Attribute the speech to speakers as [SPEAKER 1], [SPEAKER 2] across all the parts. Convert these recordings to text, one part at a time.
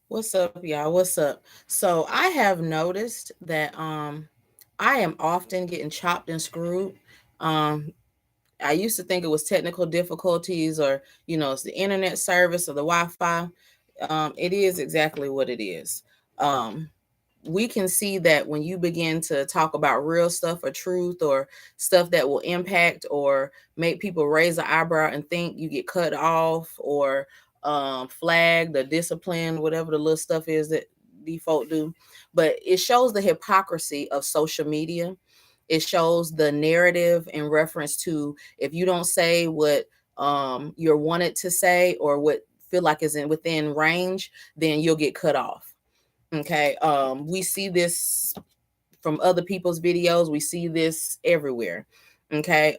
[SPEAKER 1] What's up, y'all? What's up? So I have noticed that I am often getting chopped and screwed. Um I used to think it was technical difficulties or it's the internet service or the Wi-Fi. It is exactly what it is. Um we can see that when you begin to talk about real stuff or truth or stuff that will impact or make people raise an eyebrow and think, you get cut off or flagged or disciplined, whatever the little stuff is that default do. But it shows the hypocrisy of social media. It shows the narrative in reference to, if you don't say what you're wanted to say or what feel like is within range, then you'll get cut off. Okay. We see this from other people's videos. We see this everywhere. Okay.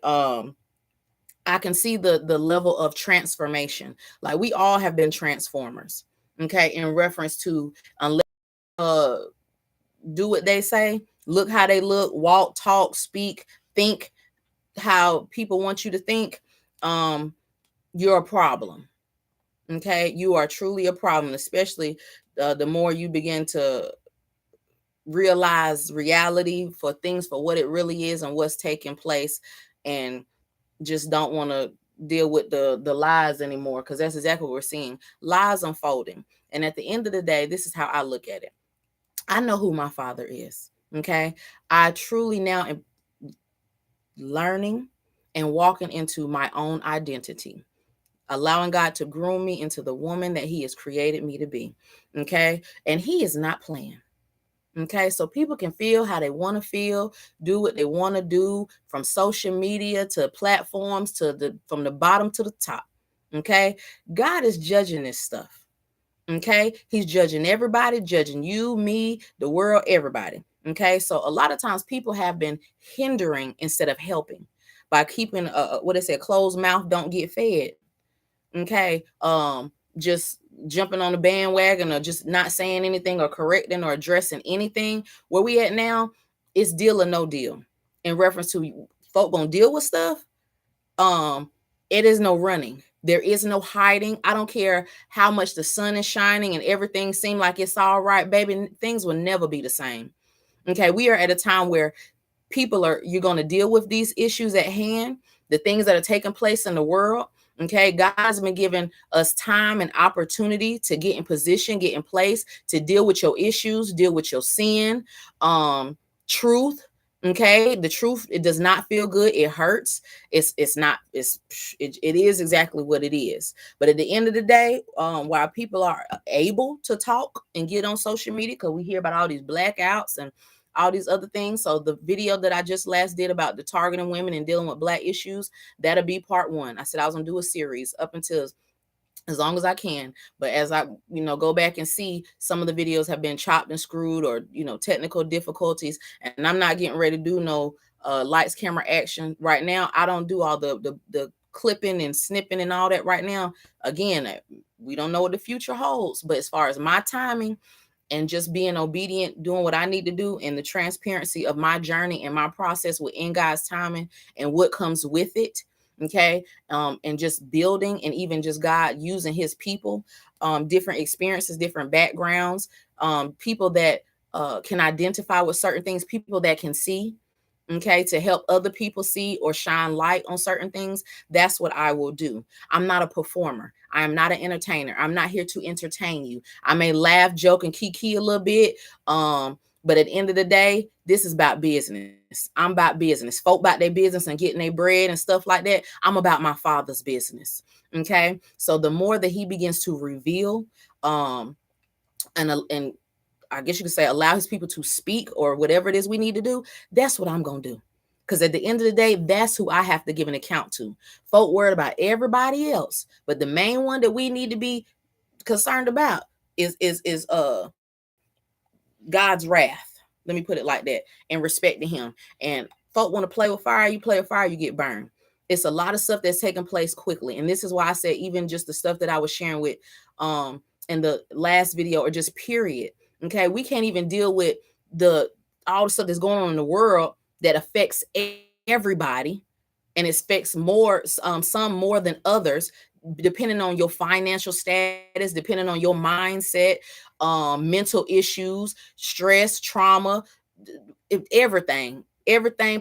[SPEAKER 1] I can see the level of transformation. Like, we all have been transformers. Okay, in reference to, unless uh do what they say, look how they look, walk, talk, speak, think how people want you to think, um, you're a problem. Okay, you are truly a problem, especially the more you begin to realize reality for things for what it really is and what's taking place, and just don't want to deal with the lies anymore, because that's exactly what we're seeing, lies unfolding. And at the end of the day, this is how I look at it. I know who my father is. Okay, I truly now am learning and walking into my own identity, allowing God to groom me into the woman that he has created me to be. Okay, and he is not playing. Okay, so people can feel how they want to feel, do what they want to do, from social media to platforms to the from the bottom to the top. Okay, God is judging this stuff. Okay, he's judging everybody, judging you, me, the world, everybody. Okay, so a lot of times people have been hindering instead of helping by keeping what they say, closed mouth don't get fed. Okay, just jumping on the bandwagon or just not saying anything or correcting or addressing anything. Where we at now is deal or no deal. In reference to, folk gonna deal with stuff, um it is no running, there is no hiding. I don't care how much the sun is shining and everything seems like it's all right, baby, things will never be the same. Okay, we are at a time where you're going to deal with these issues at hand, the things that are taking place in the world. Okay, God's been giving us time and opportunity to get in position, get in place to deal with your issues, deal with your sin. Truth. Okay, the truth, it does not feel good, it hurts. It's not it is exactly what it is. But at the end of the day, while people are able to talk and get on social media, because we hear about all these blackouts and all these other things. So the video that I just last did about the targeting women and dealing with black issues, that'll be part one. I said I was gonna do a series up until as long as I can. But as I, go back and see, some of the videos have been chopped and screwed, or, technical difficulties. And I'm not getting ready to do no lights, camera, action right now. I don't do all the clipping and snipping and all that right now. Again, we don't know what the future holds. But as far as my timing, and just being obedient, doing what I need to do, and the transparency of my journey and my process within God's timing and what comes with it. Okay. And just building, and even just God using his people, different experiences, different backgrounds, people that can identify with certain things, people that can see, okay, to help other people see or shine light on certain things. That's what I will do. I'm not a performer. I am not an entertainer. I'm not here to entertain you. I may laugh, joke, and kiki a little bit. But at the end of the day, this is about business. I'm about business. Folk about their business and getting their bread and stuff like that. I'm about my father's business. Okay. So the more that he begins to reveal, um, and I guess you could say, allow his people to speak or whatever it is we need to do, that's what I'm going to do. Because at the end of the day, that's who I have to give an account to. Folk worried about everybody else, but the main one that we need to be concerned about is God's wrath. Let me put it like that, and respecting him. And folk want to play with fire, you play with fire, you get burned. It's a lot of stuff that's taking place quickly. And this is why I said, even just the stuff that I was sharing with in the last video, or just period. Okay, we can't even deal with the all the stuff that's going on in the world that affects everybody, and it affects more some more than others. depending on your financial status, depending on your mindset, mental issues, stress, trauma, everything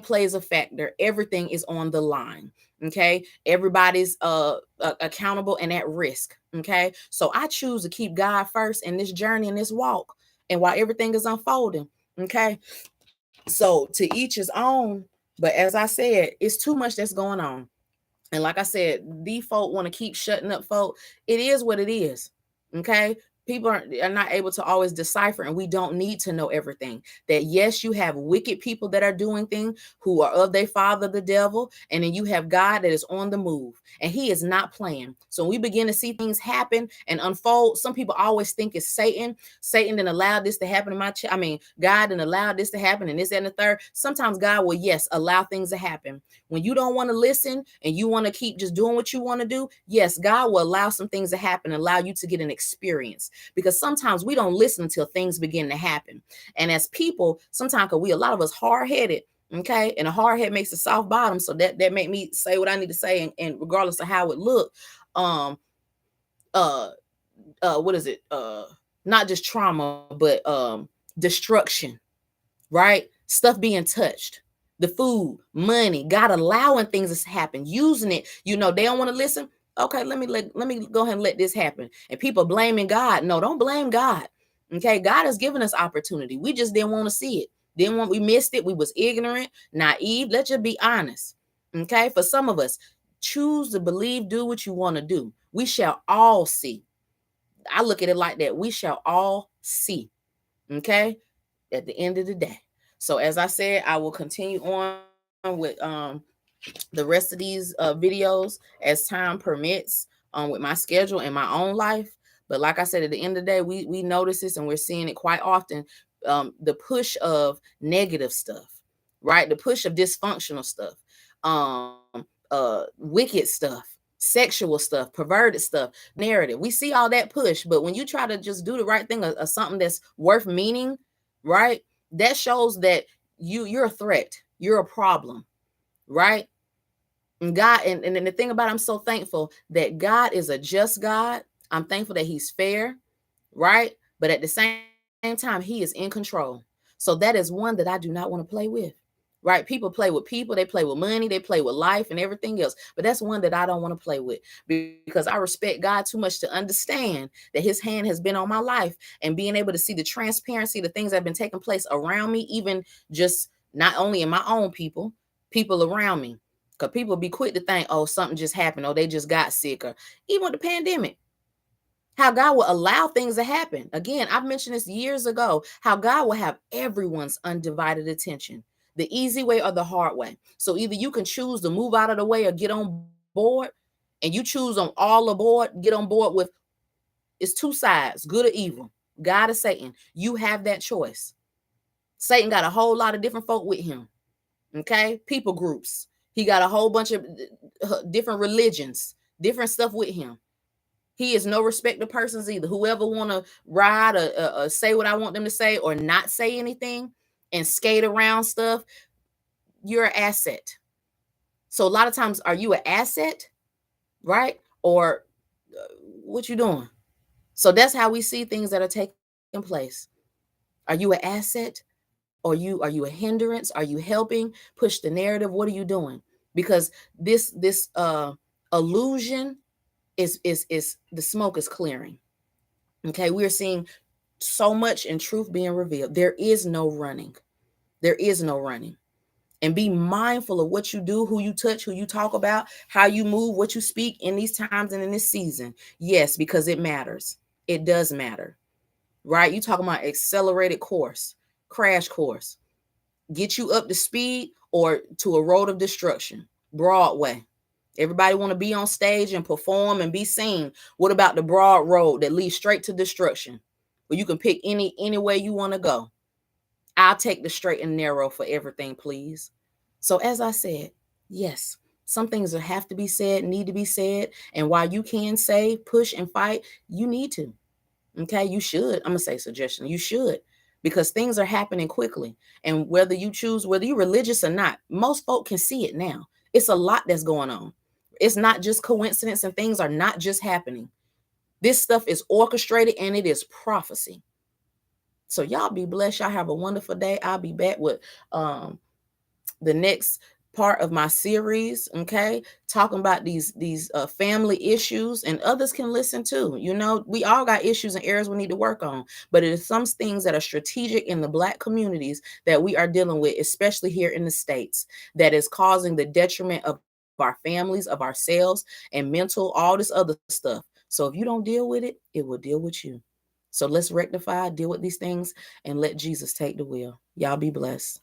[SPEAKER 1] plays a factor. Everything is on the line. Okay, everybody's accountable and at risk. Okay, so I choose to keep God first in this journey, in this walk, and while everything is unfolding. Okay, so to each his own. But as I said, it's too much that's going on. And like I said, these folk want to keep shutting up folk. It is what it is. Okay. People are not able to always decipher, and we don't need to know everything. That yes, you have wicked people that are doing things who are of their father, the devil, and then you have God that is on the move, and he is not playing. So when we begin to see things happen and unfold, some people always think it's Satan. Satan didn't allow this to happen in my God didn't allow this to happen, and this and the third. Sometimes God will, yes, allow things to happen. When you don't want to listen and you want to keep just doing what you want to do, yes, God will allow some things to happen, allow you to get an experience, because sometimes we don't listen until things begin to happen. And as people, sometimes a lot of us hard-headed, okay, and a hard head makes a soft bottom. So that made me say what I need to say, and regardless of how it looked, what is it? Not just trauma, but destruction, right? Stuff being touched, the food, money, God allowing things to happen, using it. They don't want to listen. Okay, let me go ahead and let this happen. And people blaming God. No, don't blame God. Okay, God has given us opportunity. We just didn't want to see it. We missed it. We was ignorant, naive. Let's just be honest. Okay, for some of us, choose to believe, do what you want to do. We shall all see. I look at it like that. We shall all see. Okay, at the end of the day. So as I said, I will continue on with the rest of these videos as time permits, with my schedule and my own life. But like I said, at the end of the day, we notice this, and we're seeing it quite often. The push of negative stuff, right? The push of dysfunctional stuff, wicked stuff, sexual stuff, perverted stuff, narrative. We see all that push, but when you try to just do the right thing, or something that's worth meaning, right? That shows that you're a threat. You're a problem, right? And God, and the thing about it, I'm so thankful that God is a just God. I'm thankful that he's fair, right? But at the same time, he is in control. So that is one that I do not want to play with, right? People play with people, they play with money, they play with life and everything else. But that's one that I don't want to play with, because I respect God too much to understand that his hand has been on my life, and being able to see the transparency, the things that have been taking place around me, even just not only in my own people around me. Because people be quick to think, oh, something just happened, or they just got sick, or even with the pandemic, how God will allow things to happen. Again, I've mentioned this years ago, how God will have everyone's undivided attention, the easy way or the hard way. So either you can choose to move out of the way or get on board, and you choose on all aboard, get on board with, it's two sides, good or evil, God or Satan. You have that choice. Satan got a whole lot of different folk with him, okay? People groups. He got a whole bunch of different religions, different stuff with him. He is no respect of persons either. Whoever want to ride or say what I want them to say, or not say anything and skate around stuff, you're an asset. So a lot of times, are you an asset, right? Or what you doing? So that's how we see things that are taking place. Are you an asset? Or are you a hindrance? Are you helping push the narrative? What are you doing? Because this illusion is the smoke is clearing. Okay, we're seeing so much in truth being revealed. There is no running. There is no running. And be mindful of what you do, who you touch, who you talk about, how you move, what you speak in these times and in this season. Yes, because it matters. It does matter, right? You talking about accelerated course, crash course, get you up to speed or to a road of destruction, Broadway. Everybody want to be on stage and perform and be seen. What about the broad road that leads straight to destruction, where you can pick any way you want to go? I'll take the straight and narrow for everything, please. So as I said, yes, some things that have to be said, need to be said. And while you can say, push and fight, you need to. Okay, you should. I'm going to say suggestion. You should, because things are happening quickly. And whether you choose, whether you're religious or not, most folk can see it now. It's a lot that's going on. It's not just coincidence, and things are not just happening. This stuff is orchestrated and it is prophecy. So y'all be blessed. Y'all have a wonderful day. I'll be back with the next part of my series, okay, talking about these family issues, and others can listen too. You know, we all got issues and areas we need to work on, but it is some things that are strategic in the Black communities that we are dealing with, especially here in the States, that is causing the detriment of our families, of ourselves, and mental, all this other stuff. So if you don't deal with it, it will deal with you. So let's rectify, deal with these things, and let Jesus take the wheel. Y'all be blessed.